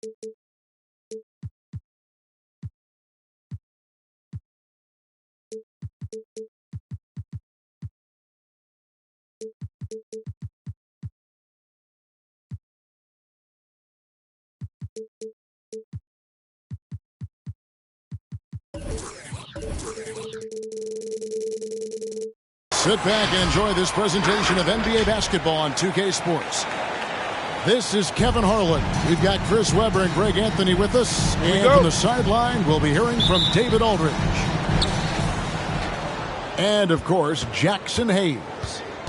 Sit back and enjoy this presentation of NBA basketball on 2K Sports. This is Kevin Harlan. We've got Chris Webber and Greg Anthony with us. And from the sideline, we'll be hearing from David Aldridge. And, of course, Jackson Hayes.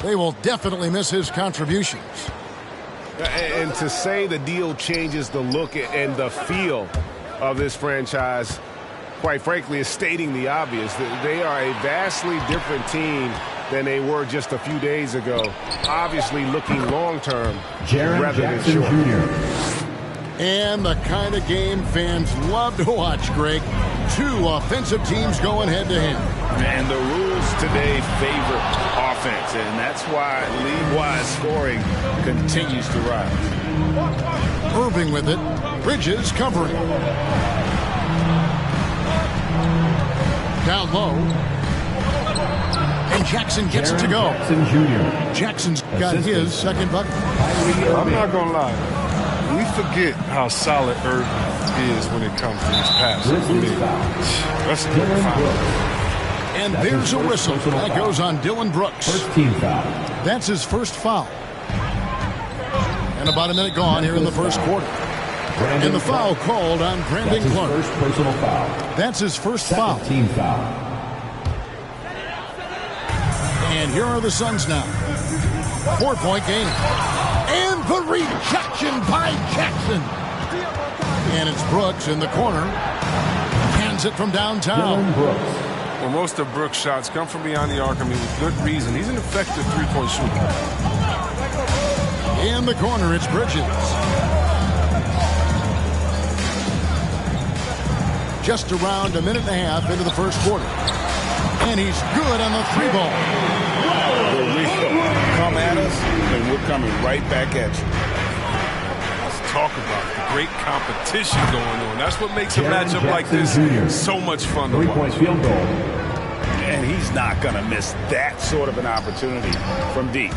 They will definitely miss his contributions. And to say the deal changes the look and the feel of this franchise, quite frankly, is stating the obvious. They are a vastly different team than they were just a few days ago. Obviously looking long-term rather than short. And the kind of game fans love to watch, Greg. Two offensive teams going head-to-head. And the rules today favor offense, and that's why league-wide scoring continues to rise. Irving with it. Bridges covering. Down low. And Jackson gets it to go. Jackson's got his second bucket. I'm not going to lie. We forget how solid Irving is when it comes to his passing. That's a good foul. And there's a whistle. That goes on Dylan Brooks. First team foul. That's his first foul. And about a minute gone here in the first quarter. And the foul called on Brandon Clark. First personal foul. That's his first foul. Team foul. And here are the Suns now. 4-point game. And the rejection by Jackson. And it's Brooks in the corner. Hands it from downtown. Well, most of Brooks' shots come from beyond the arc. I mean, with good reason. He's an effective three-point shooter. In the corner, it's Bridges. Just around a minute and a half into the first quarter. And he's good on the three ball. The real come at us, and we're coming right back at you. Let's talk about the great competition going on. That's what makes a matchup like this so much fun to watch. Three-point field goal. And he's not going to miss that sort of an opportunity from deep.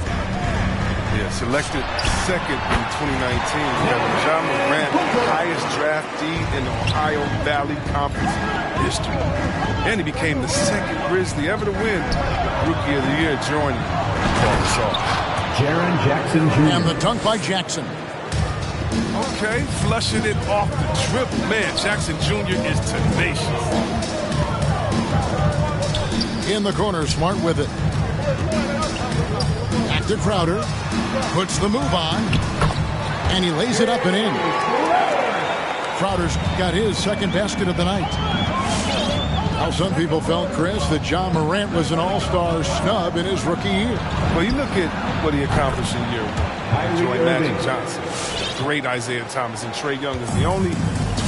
Yeah, selected second in 2019. Ja Morant, highest draftee in Ohio Valley Conference history. And he became the second Grizzly ever to win Rookie of the Year, joining Paul Gasol. Jaren Jackson Jr. And the dunk by Jackson. Okay, flushing it off the dribble. Man, Jackson Jr. is tenacious. In the corner, Smart with it. Back to Crowder. Puts the move on. And he lays it up and in. Crowder's got his second basket of the night. Now some people felt, Chris, that Ja Morant was an all-star snub in his rookie year. Well, you look at what he accomplished in year one. Joined Magic Johnson, great Isaiah Thomas, and Trae Young is the only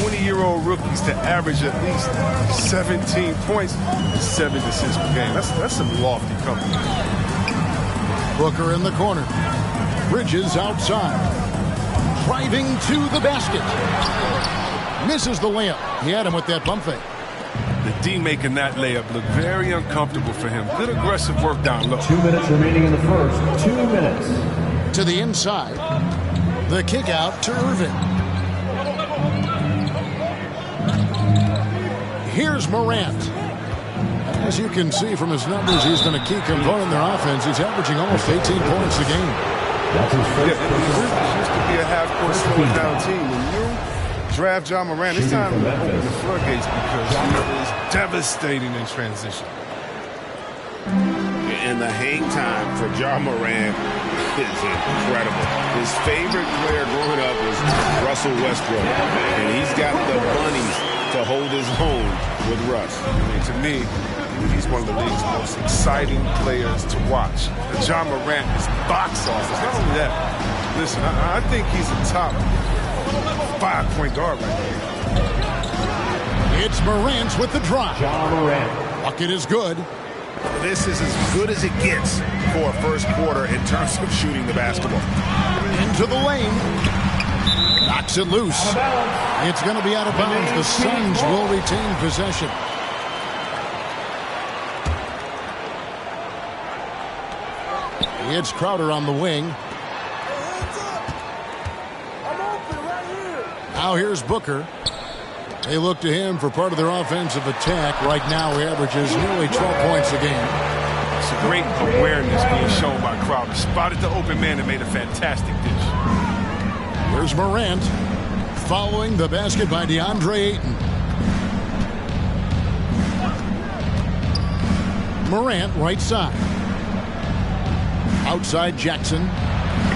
20-year-old rookies to average at least 17 points and 7 assists per game. That's some lofty company. Booker in the corner. Bridges outside. Driving to the basket. Misses the layup. He had him with that bump fake. The D making that layup look very uncomfortable for him. Good aggressive work down low. 2 minutes remaining in the first. 2 minutes. To the inside. The kick out to Irving. Here's Morant. As you can see from his numbers, he's been a key component in their offense. He's averaging almost 18 points a game. That's his first. Yeah, it used to be a half-court slow-down team. When you draft Ja Morant, it's time to open the floodgates because he is devastating in transition. And the hang time for Ja Morant is incredible. His favorite player growing up was Russell Westbrook, and he's got the bunnies to hold his own with Russ. I mean, to me, he's one of the league's most exciting players to watch. Ja Morant is box office. Not only that, listen, I think he's a top 5-point guard right now. It's Morant with the drive. Ja Morant. Bucket is good. This is as good as it gets for a first quarter in terms of shooting the basketball. Into the lane. Knocks it loose. It's going to be out of bounds. The Suns will retain possession. It's Crowder on the wing. Now here's Booker. They look to him for part of their offensive attack. Right now, he averages nearly 12 points a game. It's a great awareness being shown by Crowder. Spotted the open man and made a fantastic dish. Here's Morant. Following the basket by DeAndre Ayton. Morant, right side. Outside Jackson.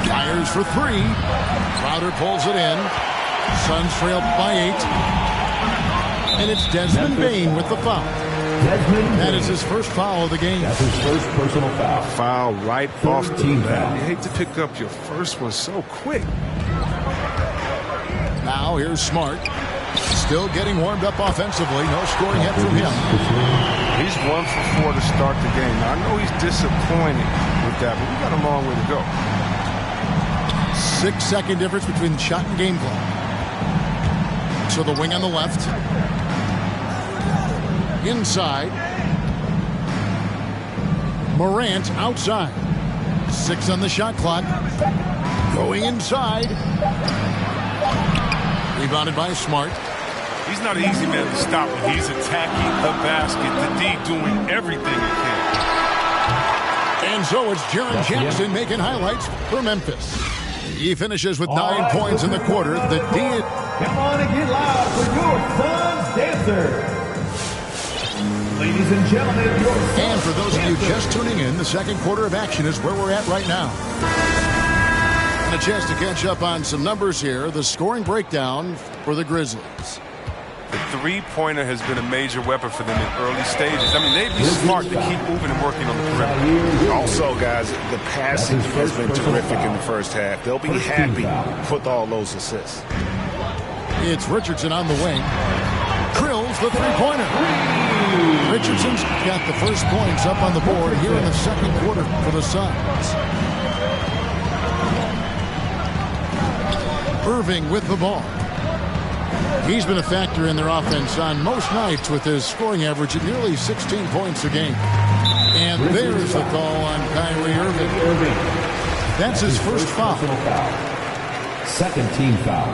Fires for three. Crowder pulls it in. Suns trail by 8. And it's Desmond Bane with the foul. That is his first foul of the game. That's his first personal foul. Foul right off the bat. You hate to pick up your first one so quick. Now here's Smart. Still getting warmed up offensively. No scoring hit from him. He's 1 for 4 to start the game. Now, I know he's disappointed with that, but we got a long way to go. 6-second difference between the shot and game clock. So the wing on the left. Inside. Morant outside. 6 on the shot clock. Going inside. Rebounded by Smart. He's not an easy man to stop when he's attacking the basket. The D doing everything he can. And so it's Jaren Jackson making highlights for Memphis. He finishes with 9 points in the quarter. The D. Come on and get loud for your Suns dancer. Ladies and gentlemen, your Suns And for those of you just tuning in, the second quarter of action is where we're at right now. And a chance to catch up on some numbers here. The scoring breakdown for the Grizzlies. The three-pointer has been a major weapon for them in early stages. I mean, they'd be smart to keep moving and working on the perimeter. Also, guys, the passing has been terrific in the first half. They'll be happy with all those assists. It's Richardson on the wing. Drills the three-pointer. Richardson's got the first points up on the board here in the second quarter for the Suns. Irving with the ball. He's been a factor in their offense on most nights with his scoring average at nearly 16 points a game. And there's the call on Kyrie Irving. That's his first foul. Second team foul.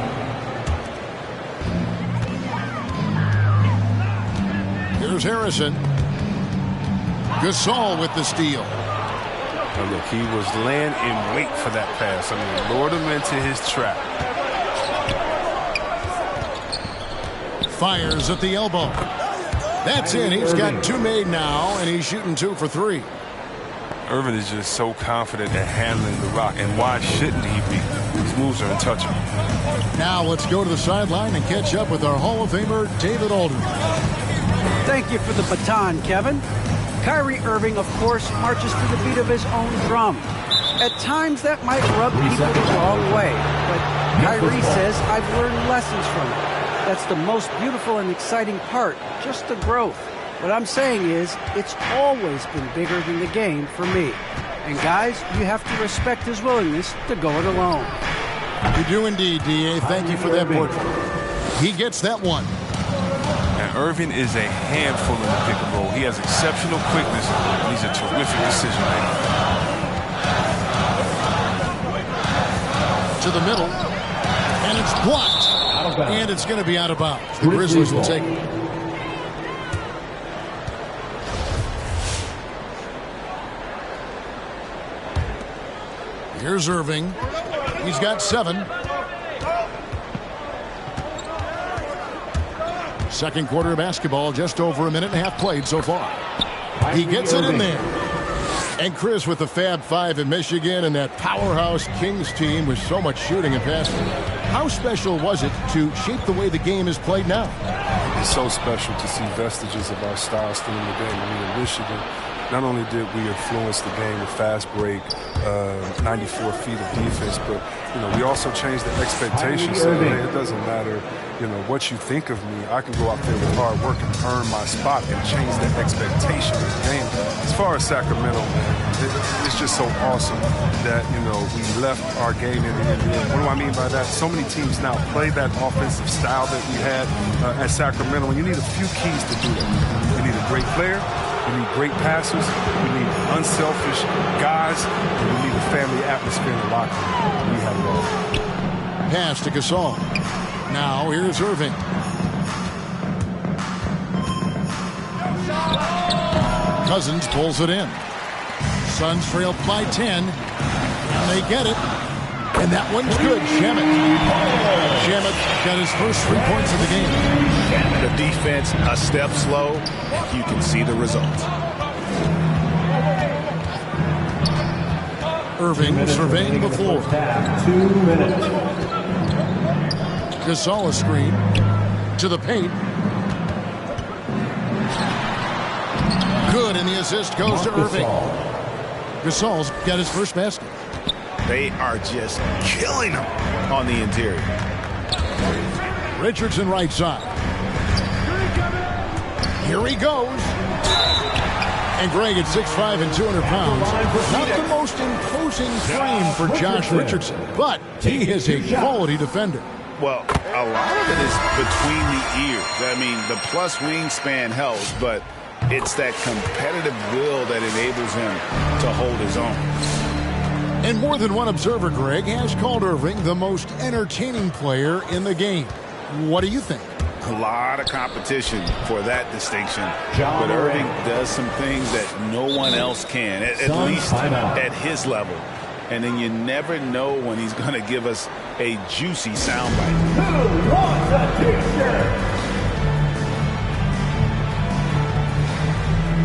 Here's Harrison. Gasol with the steal. Oh, look, he was laying in wait for that pass. I mean, lured him into his trap. Fires at the elbow. That's in. He's got 2 made now, and he's shooting 2 for 3. Irvin is just so confident at handling the rock, and why shouldn't he be? His moves are untouchable. Now let's go to the sideline and catch up with our Hall of Famer, David Aldridge. Thank you for the baton, Kevin. Kyrie Irving, of course, marches to the beat of his own drum. At times, that might rub people the wrong way, but Kyrie says, I've learned lessons from it. That's the most beautiful and exciting part, just the growth. What I'm saying is, it's always been bigger than the game for me. And guys, you have to respect his willingness to go it alone. You do indeed, D.A. Thank you for that portrait. He gets that one. And Irving is a handful in the pick and roll. He has exceptional quickness, and he's a terrific decision maker. To the middle, and it's blocked. And it's going to be out of bounds. The Grizzlies will take it. Here's Irving. He's got 7. Second quarter of basketball, just over a minute and a half played so far. He gets it in there. And Chris with the Fab Five in Michigan and that powerhouse Kings team with so much shooting and passing. How special was it to shape the way the game is played now? It's so special to see vestiges of our style still in the game. I mean, in Michigan, not only did we influence the game with fast break, 94 feet of defense, but, we also changed the expectations. So, it doesn't matter, what you think of me. I can go out there with hard work and earn my spot and change the expectation of the game. As far as Sacramento, It's just so awesome that, we left our game in the NBA. What do I mean by that? So many teams now play that offensive style that we had at Sacramento, and you need a few keys to do that. You need a great player, you need great passers, you need unselfish guys, and you need a family atmosphere in the locker room. We have it all. Pass to Gasol. Now here's Irving. Cousins pulls it in. Suns trail by 10. And they get it. And that one's good. Shamet got his first 3 points of the game. The defense a step slow. You can see the result. Irving surveying the floor. 2 minutes. Gasol a screen to the paint. Good, and the assist goes to Irving. Gasol's got his first basket. They are just killing them on the interior. Richardson right side. Here he goes. And Greg at 6'5" and 200 pounds. Not the most imposing frame for Josh Richardson, but he is a quality defender. Well, a lot of it is between the ears. I mean, the plus wingspan helps, but it's that competitive will that enables him to hold his own. And more than one observer, Greg, has called Irving the most entertaining player in the game. What do you think? A lot of competition for that distinction. But Irving does some things that no one else can, at least at his level. And then you never know when he's going to give us a juicy soundbite. Who wants a t-shirt?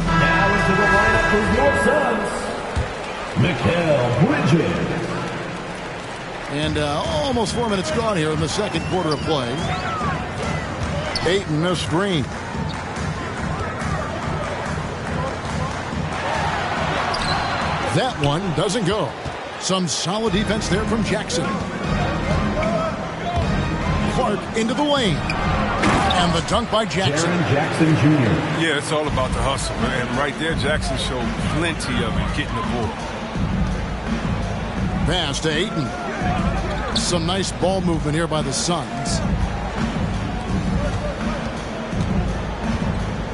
Now into the lineup for your Suns, Mikal Bridges. And almost 4 minutes gone here in the second quarter of play. Ayton a screen. That one doesn't go. Some solid defense there from Jackson. Clark into the lane. And the dunk by Jackson. Jaren Jackson Jr. Yeah, it's all about the hustle. And right there, Jackson showed plenty of it getting the ball. Pass to Ayton. Some nice ball movement here by the Suns.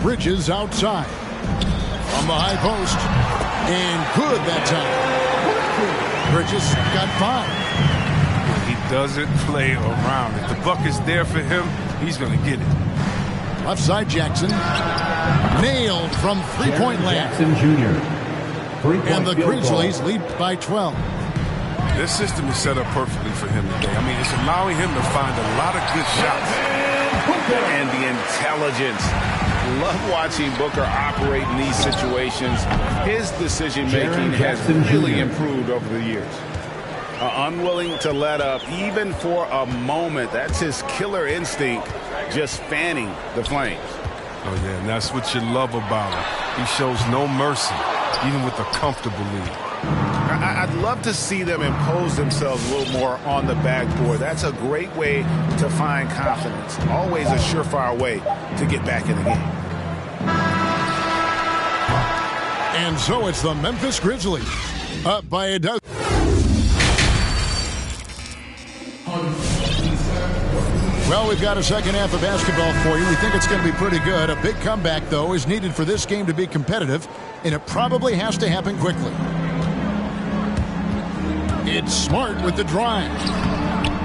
Bridges outside. On the high post. And good that time. Bridges got 5. He doesn't play around. If the bucket's there for him, he's going to get it. Left side Jackson. Nailed from three-point land. Jackson Jr. And the Grizzlies lead by 12. This system is set up perfectly for him today. I mean, it's allowing him to find a lot of good shots. And the intelligence. Love watching Booker operate in these situations. His decision-making has really improved over the years. Unwilling to let up even for a moment. That's his killer instinct, just fanning the flames. Oh, yeah, and that's what you love about him. He shows no mercy, even with a comfortable lead. I'd love to see them impose themselves a little more on the backboard. That's a great way to find confidence. Always a surefire way to get back in the game. And so it's the Memphis Grizzlies up by a dozen. Well, we've got a second half of basketball for you. We think it's going to be pretty good. A big comeback, though, is needed for this game to be competitive, and it probably has to happen quickly. It's Smart with the drive.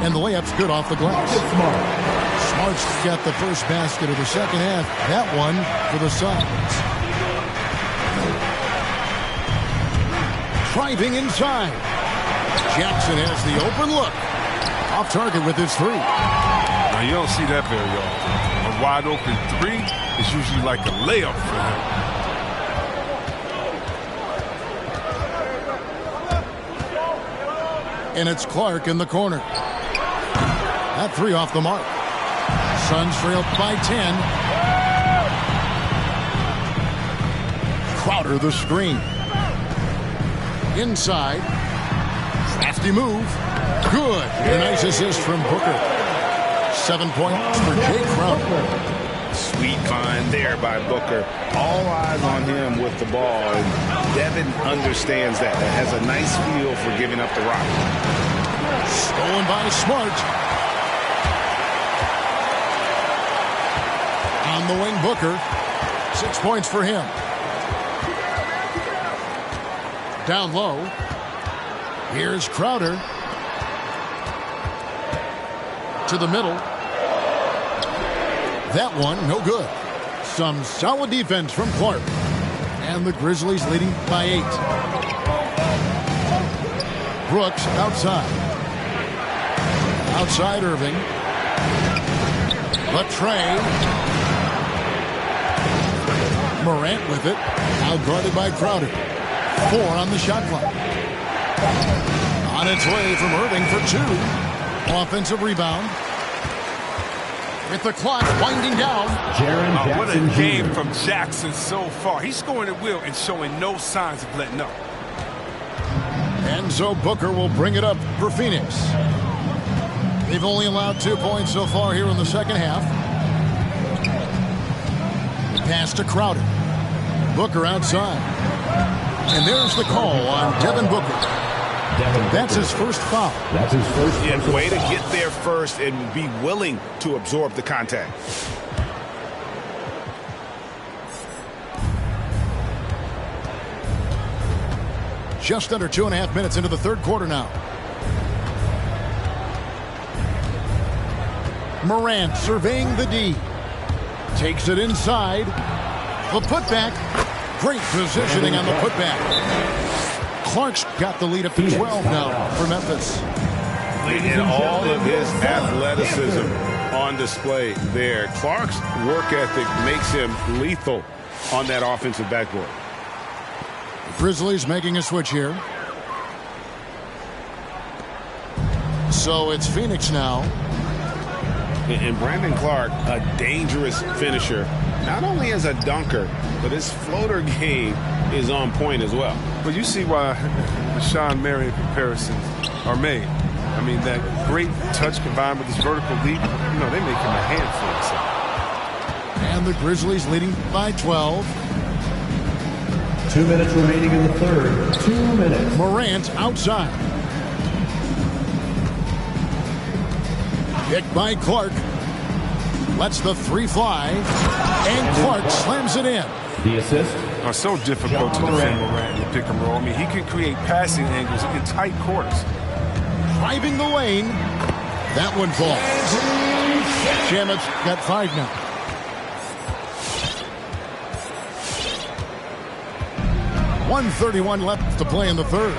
And the layup's good off the glass. Smart's got the first basket of the second half. That one for the Suns. Driving inside. Jackson has the open look. Off target with his 3. Now, you don't see that very often. A wide open 3 is usually like a layup for him. And it's Clark in the corner. That 3 off the mark. Suns trail by 10. Crowder the screen. Inside. Crafty move. Good. A nice assist from Booker. 7 points for Jay Crowder. Sweet find there by Booker. All eyes on him with the ball, and Devin understands that. And has a nice feel for giving up the rock. Stolen by Smart. On the wing, Booker. 6 points for him. Down low. Here's Crowder. To the middle. That one, no good. Some solid defense from Clark. And the Grizzlies leading by 8. Brooks outside. Outside Irving. Latrey. Morant with it. Out guarded by Crowder. 4 on the shot clock. On its way from Irving for 2. Offensive rebound. With the clock winding down. What a game from Jackson so far. He's scoring at will and showing no signs of letting up. And so Booker will bring it up for Phoenix. They've only allowed 2 points so far here in the second half. Pass to Crowder. Booker outside. And there's the call on Devin Booker. That's his first foul. That's his first. Yeah, way to get there first and be willing to absorb the contact. Just under 2.5 minutes into the third quarter now. Morant surveying the D. Takes it inside. The putback. Great positioning on the putback. Clark's got the lead up to 12 now for Memphis. And all of his athleticism on display there. Clark's work ethic makes him lethal on that offensive backboard. Grizzlies making a switch here. So it's Phoenix now. And Brandon Clark, a dangerous finisher, not only as a dunker, but his floater game is on point as well. But you see why the Sean Marion comparisons are made. I mean, that great touch combined with his vertical leap, you know, they make him a handful. And the Grizzlies leading by 12. 2 minutes remaining in the third. 2 minutes. Morant outside. Picked by Clark. Lets the 3 fly. And Clark slams it in. The assist. Are so difficult to defend Morant in the pick and roll. I mean, he can create passing angles in tight quarters. Driving the lane. That one falls. Shamit's got 5 now. .131 left to play in the third.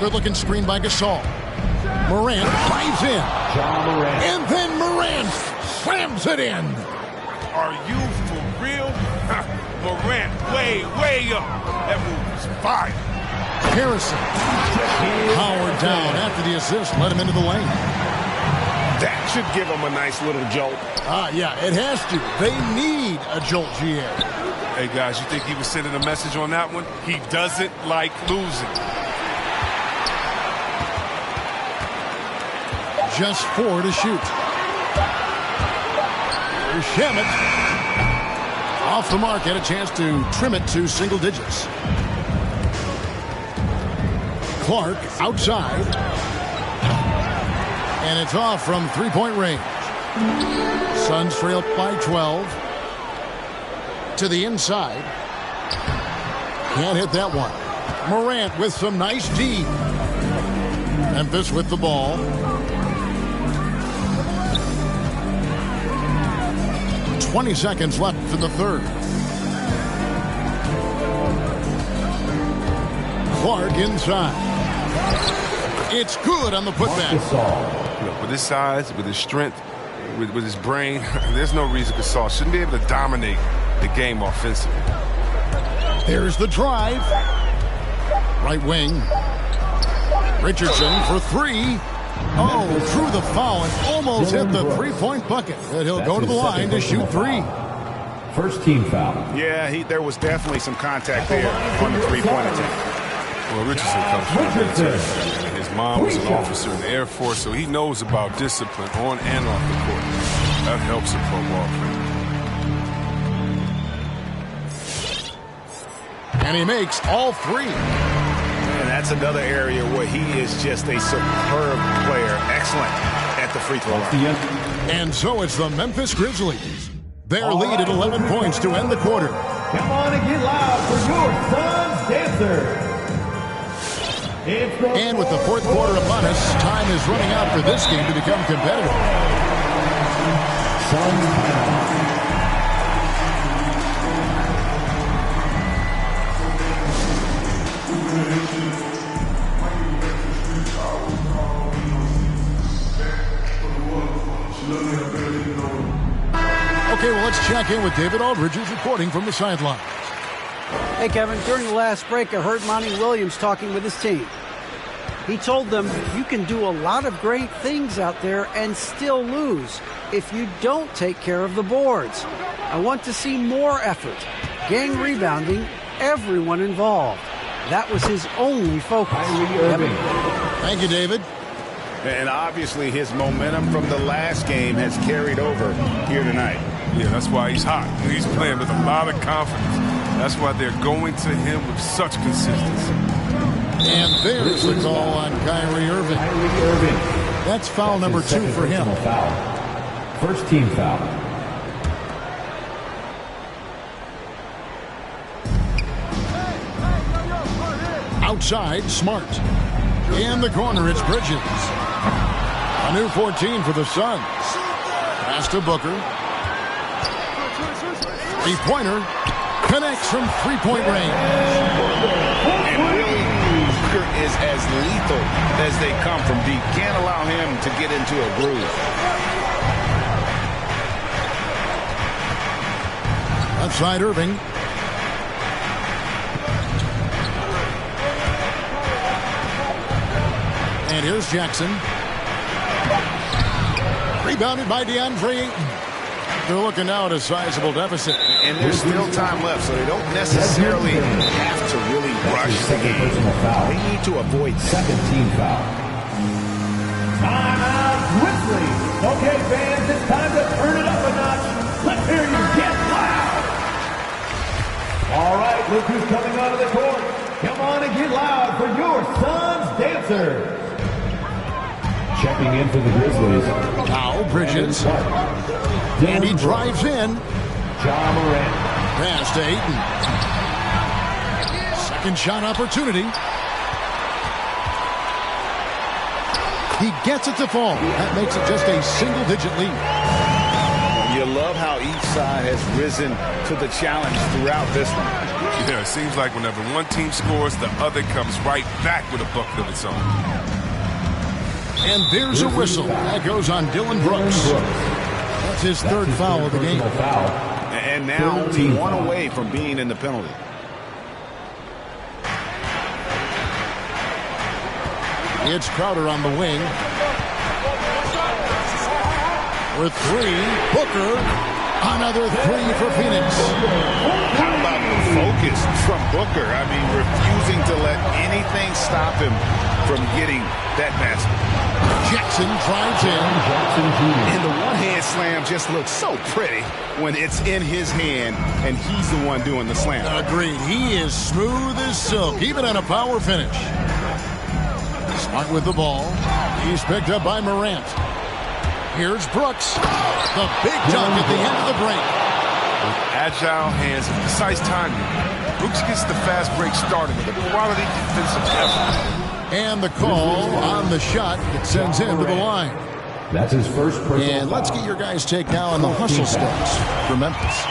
Good looking screen by Gasol. Morant dives in. And then Morant slams it in. Are you for real? Morant way up. That move was fire. Harrison. Powered down after the assist. Let him into the lane. That should give him a nice little jolt. Yeah, it has to. They need a jolt, GA. Hey, guys, you think he was sending a message on that one? He doesn't like losing. Just 4 to shoot. Here's Shamit. Off the mark, had a chance to trim it to single digits. Clark outside. And it's off from 3-point range. Suns trail by 12. To the inside. Can't hit that one. Morant with some nice D. Memphis with the ball. 20 seconds left in the third. Clark inside. It's good on the putback. Look, with his size, with his strength, with his brain, there's no reason Gasol shouldn't be able to dominate the game offensively. There's the drive. Right wing. Richardson for 3. Oh, drew the foul and almost hit the 3-point bucket. And he'll go to the line to shoot 3. First team foul. Yeah, there was definitely some contact there on the 3-point attempt. Well, Richardson comes from the military. His mom was an officer in the Air Force, so he knows about discipline on and off the court. That helps a pro ball player. And he makes all three. And that's another area where he is just a superb player. Excellent at the free throw line. And so it's the Memphis Grizzlies. Their lead at 11 points to end the quarter. Come on and get loud for your Suns Dancer. And with the fourth quarter upon us, time is running out for this game to become competitive. Okay, well, let's check in with David Aldridge, who's reporting from the sidelines. Hey, Kevin, during the last break, I heard Monty Williams talking with his team. He told them, you can do a lot of great things out there and still lose if you don't take care of the boards. I want to see more effort, gang rebounding, everyone involved. That was his only focus. Thank you, David. And obviously his momentum from the last game has carried over here tonight. Yeah, that's why he's hot. He's playing with a lot of confidence. That's why they're going to him with such consistency. And there's the call on Kyrie Irving. That's foul number 2 for him. First team foul. Outside, Smart. In the corner, it's Bridges. A new 14 for the Suns. Pass to Booker. Three-pointer. Connects from three-point range. And really, Booker is as lethal as they come from deep. Can't allow him to get into a groove. Outside, Irving. And here's Jackson. Rebounded by DeAndre Ayton. They're looking now at a sizable deficit. And there's still time left, so they don't necessarily have to really rush the game. They need to avoid second team foul. Timeout, Grizzlies. Okay, fans, it's time to turn it up a notch. Let's hear you get loud. All right, look who's coming onto the court. Come on and get loud for your Suns Dancers. Checking in for the Grizzlies. Now Bridges. And he drives in. Ja Morant. Pass to Ayton. Second shot opportunity. He gets it to fall. That makes it just a single-digit lead. You love how each side has risen to the challenge throughout this one. Yeah, it seems like whenever one team scores, the other comes right back with a bucket of its own. And there's a whistle. That goes on Dylan Brooks. That's his third foul of the game. And now one away from being in the penalty. It's Crowder on the wing. With three, Booker. Another three for Phoenix. How about the focus from Booker? I mean, refusing to let anything stop him from getting that basket. Jackson drives in. And the one-hand slam just looks so pretty when it's in his hand and he's the one doing the slam. Agreed. He is smooth as silk, even on a power finish. Smart with the ball. He's picked up by Morant. Here's Brooks. The big dunk at the end of the break. With agile hands and precise timing, Brooks gets the fast break started with a quality defensive effort. And the call on the shot that sends him to the line. That's his first personal And let's get your guys' take now on the hustle stats for Memphis.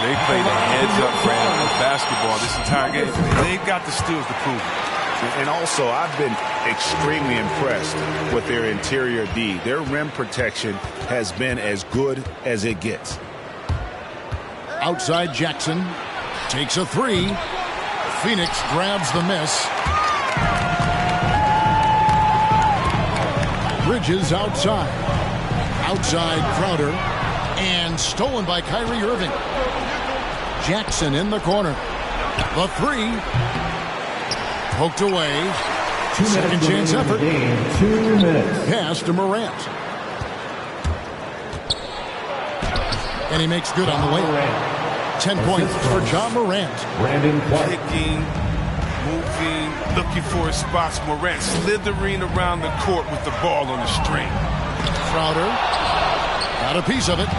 They played a heads-up brand of basketball this entire game. They've got the skills to prove it. And also, I've been extremely impressed with their interior D. Their rim protection has been as good as it gets. Outside Jackson takes a three. Phoenix grabs the miss. Bridges outside. Outside Crowder. And stolen by Kyrie Irving. Jackson in the corner. The three. Poked away. Second chance effort. 2 minutes. Pass to Morant. And he makes good on the way. 10 points for John Morant. Kicking, moving, looking for his spots. Morant slithering around the court with the ball on the string. Crowder got a piece of it.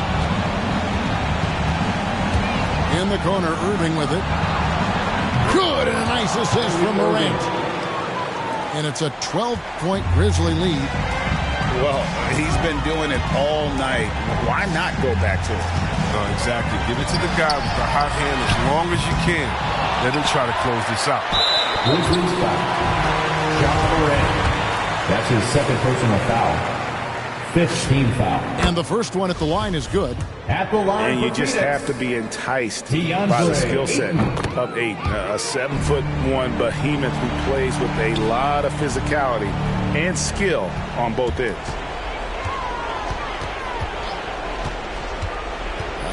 In the corner, Irving with it. Good, and a nice assist from Morant. And it's a 12-point Grizzly lead. Well, he's been doing it all night. Why not go back to it? Exactly. Give it to the guy with the hot hand as long as you can. Let him try to close this out. Grizzlies foul. John Morant. That's his second personal foul. 15 foul. And the first one at the line is good. At the line, and you just have to be enticed DeAndre by the skill set of Ayton. A 7'1" behemoth who plays with a lot of physicality and skill on both ends.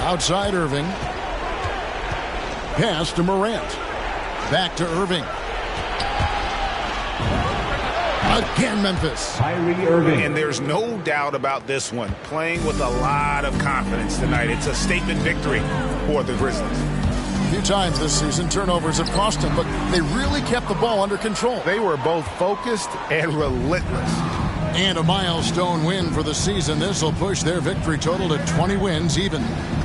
Outside Irving. Pass to Morant. Back to Irving. Again, Memphis. Kyrie Irving. And there's no doubt about this one. Playing with a lot of confidence tonight. It's a statement victory for the Grizzlies. A few times this season, turnovers have cost them, but they really kept the ball under control. They were both focused and relentless. And a milestone win for the season. This will push their victory total to 20 wins even.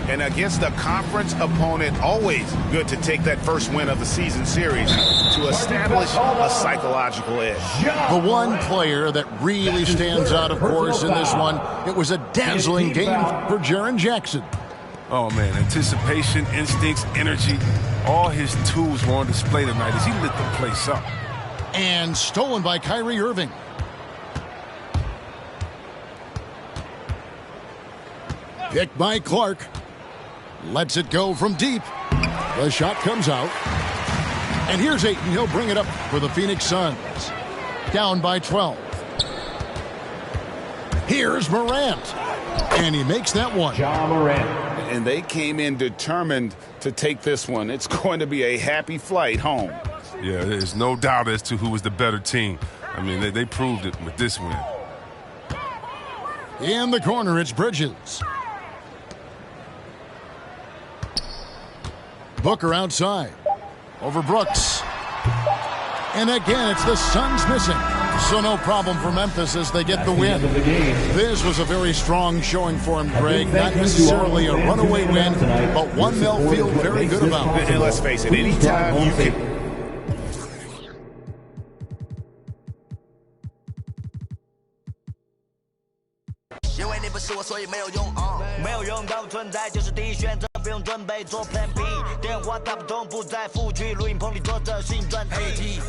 And against a conference opponent, always good to take that first win of the season series to establish a psychological edge. The one player that really stands out, of course, in this one, it was a dazzling game for Jaren Jackson. Oh, man, anticipation, instincts, energy, all his tools were on display tonight as he lit the place up. And stolen by Kyrie Irving. Picked by Clark. Lets it go from deep. The shot comes out. And here's Ayton. He'll bring it up for the Phoenix Suns. Down by 12. Here's Morant. And he makes that one. John Morant. And they came in determined to take this one. It's going to be a happy flight home. Yeah, there's no doubt as to who was the better team. I mean, they proved it with this win. In the corner, it's Bridges. Booker outside. Over Brooks. And again, it's the Suns missing. So no problem for Memphis as they get the win. This was a very strong showing for him, Greg. Not necessarily a runaway win, but one they'll feel very good about. And let's face it, anytime you can... 因为你不是我，所以没有用，没有用到存在就是第一选择，不用准备做 Plan B。电话打不通，不在府区，录音棚里做着新专辑。黑 T，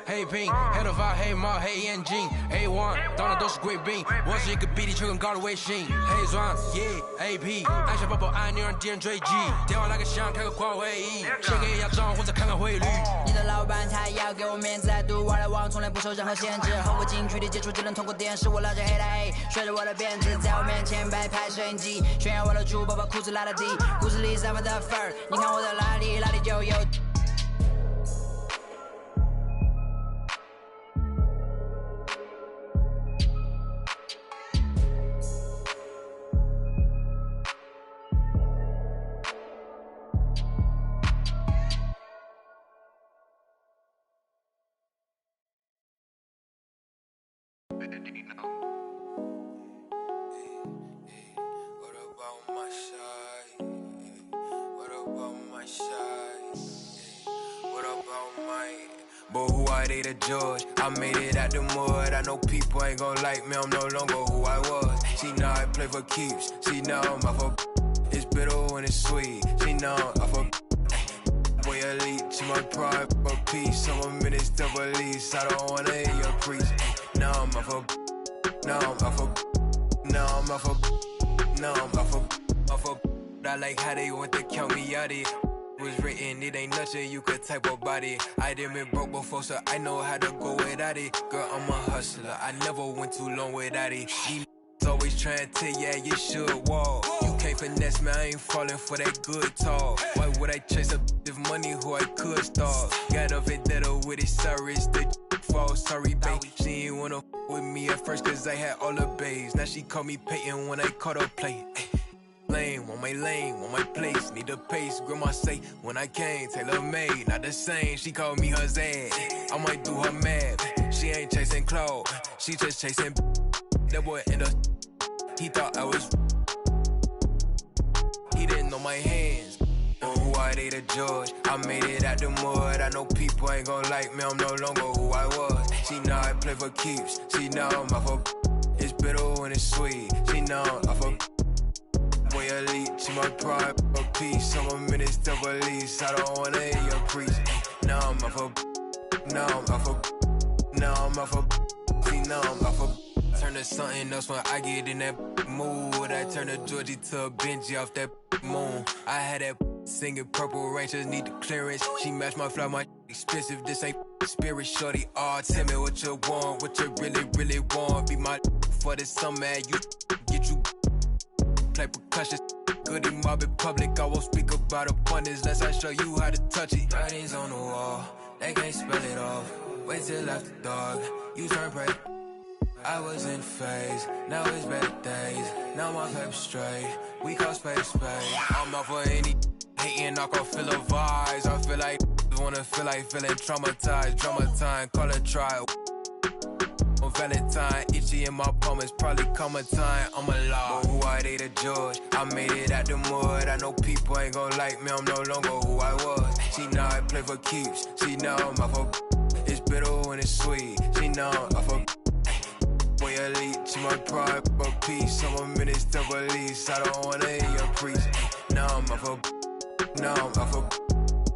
黑 Pink， 黑头发，黑帽，黑眼镜 ，A1， 当然都是贵宾。我是一个比地球更高的卫星，黑钻 ，Yeah，AP， 爱小宝宝，爱你让敌人追击。电话那个响，开个跨会议，先给亚账或者看看汇率。你的老板他要给我面子，来读玩来往，从来不受任何限制。和我近距离接触，只能通过电视。我了解黑的 A， 随着我的辫子。 在我面前摆拍摄影机，炫耀我的珠宝，把裤子拉得低，故事里散发的粉儿，你看我的哪里，哪里就有。But who are they to judge? I made it out the mud. I know people ain't gon' like me. I'm no longer who I was. See now I play for keeps. See now I'm off of. It's bitter when it's sweet. See now I'm off of. Boy elite, she my pride for peace. I'm a minister of lease. I don't wanna hear your preach. Now I'm off of. Now I'm off of. Now I'm off of. Now I'm off of. I like how they want to count me out it. Was written, it ain't nothing you could type about it. I done been broke before, so I know how to go without it. Girl, I'm a hustler, I never went too long without it. These always trying to tell you, yeah, you should walk. You can't finesse me, I ain't falling for that good talk. Why would I chase a if money who I could start? Got a vendetta with it, sorry, it's the fault. Sorry, babe, she ain't wanna with me at first, cause I had all the babes. Now she call me Peyton when I caught her play. lane, want my lane, want my place, need the pace. Grandma say when I came, tailor made, not the same. She called me her Zed. I might do her mad. She ain't chasing clothes, she just chasing. That boy in the. He thought I was. He didn't know my hands. Know who I date a judge. I made it out the mud. I know people ain't gon' like me. I'm no longer who I was. She know I play for keeps. She know I'm off of. It's bitter when it's sweet. She know I'm off of. Boy elite. She my pride. A piece. Some minutes to release. I don't wanna hear your preach. Now I'm off of. Now I'm off of. Now I'm off of. See now I'm off of. Turn to something else when I get in that mood. I turn a Georgie to a Benji off that moon. I had that singing Purple Rain, just need the clearance. She matched my fly, my expensive. This ain't spirit, shorty. Oh, tell me what you want, what you really, really want. Be my for the summer, you get you play percussion. Goody mob in public, I won't speak about abundance unless I show you how to touch it. Writings on the wall, they can't spell it off. Wait till after dark, you turn prey. I was in phase, now it's better days. Now my paper straight, we call space. I'm off for any hating, I can feel the vibes. I feel like wanna feel like feeling traumatized. Drama time, call it trial. On Valentine, itchy in my palm, it's probably coming time. I'm alive. Who I date a judge, I made it out the mud. I know people ain't gon' like me, I'm no longer who I was. She know I play for keeps, she know I'm off of. It's bitter when it's sweet, she know I'm off of. Boy elite, she my pride, a piece. Some minutes to release. I don't wanna hear your preach. Now I'm off of. Now I'm off of.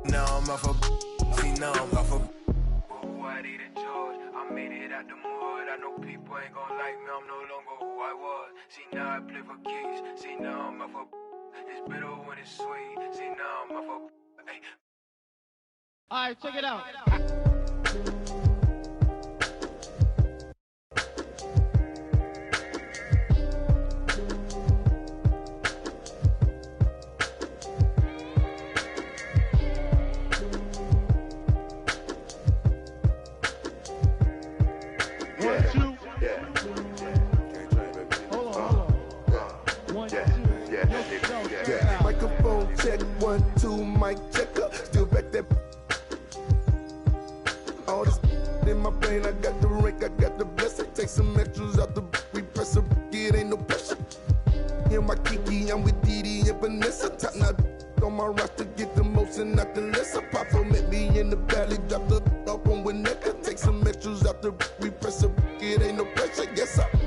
Now I'm off of. See now I'm off of. Who I need a George. I made it out the mud. I know people ain't gon' like me. I'm no longer who I was. See now I play for keys. See now I'm off of. It's bitter when it's sweet. See now I'm off of. Hey. Alright, check it out. Microphone check, 1, 2, mic checker. Still back that. All this in my brain, I got the rank, I got the blessing. Take some extras out the we press a it ain't no pressure. Hear my Kiki, I'm with Didi and Vanessa. Top now on my roster, get the motion, not the lesser. Papa met me in the valley, drop the up on Winnetka. Take some extras out the we press a it ain't no pressure. Yes, I.